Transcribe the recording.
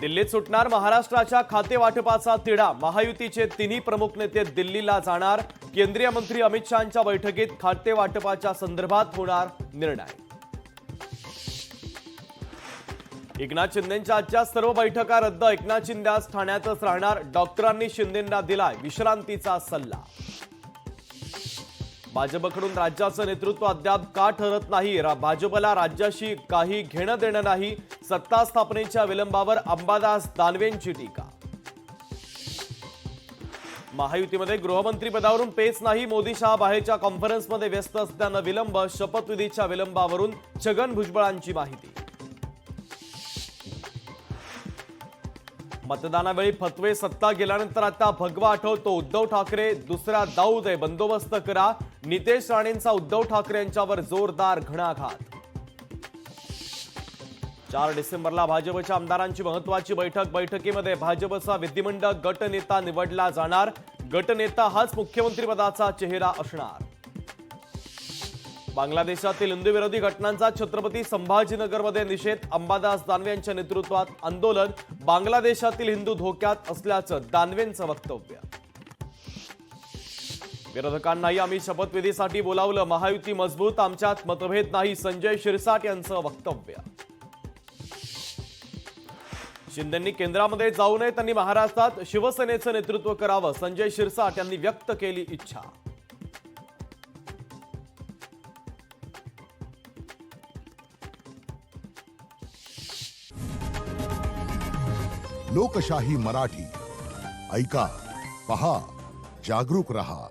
दिल्लीत सुटणार महाराष्ट्राच्या खाते वाटपाचा तिढा। महायुतीचे तिन्ही प्रमुख नेते दिल्लीला जाणार। केंद्रीय मंत्री अमित शहांच्या बैठकीत खाते वाटपाच्या संदर्भात होणार निर्णय। एकनाथ शिंदेंच्या आजच्या सर्व बैठका रद्द। एकनाथ शिंदे आज ठाण्यातच राहणार। डॉक्टरांनी शिंदेंना दिलाय विश्रांतीचा सल्ला। भाजपकडून राज्याचं नेतृत्व अद्याप का ठरत नाही। भाजपला राज्याशी काही घेणं देणं नाही। सत्ता स्थापनेच्या विलंबावर अंबादास दानवेंची टीका। महायुतीमध्ये गृहमंत्री पदावरून पेच नाही। मोदी शहा बाहेरच्या कॉन्फरन्समध्ये व्यस्त असल्यानं विलंब। शपथविधीच्या विलंबावरून छगन भुजबळांची माहिती। मतदानावेळी फतवे सत्ता गेल्यानंतर आता भगवा आठवतो। उद्धव ठाकरे दुसरा दाऊद आहे, बंदोबस्त करा। नितेश राणेंचा उद्धव ठाकरे यांच्यावर जोरदार घणाघात। 4 डिसेंबरला भाजपच्या आमदारांची महत्त्वाची बैठक। बैठकीमध्ये भाजपचा विधिमंडळ गटनेता निवडला जाणार। गटनेता हाच मुख्यमंत्रीपदाचा चेहरा असणार। बांगलादेशातील हिंदू विरोधी घटनांचा छत्रपती संभाजीनगरमध्ये निषेध। अंबादास दानवे यांच्या नेतृत्वात आंदोलन। बांगलादेशातील हिंदू धोक्यात असल्याचं दानवेंचं वक्तव्य। विरोधकांनाही आम्ही शपथविधीसाठी बोलावलं। महायुती मजबूत, आमच्यात मतभेद नाही। संजय शिरसाट यांचं वक्तव्य। शिंदेंनी केंद्रामध्ये जाऊ नये, त्यांनी महाराष्ट्रात शिवसेनेचं नेतृत्व करावं। संजय शिरसाट यांनी व्यक्त केली इच्छा। लोकशाही मराठी ऐका, पहा, जागरूक रहा।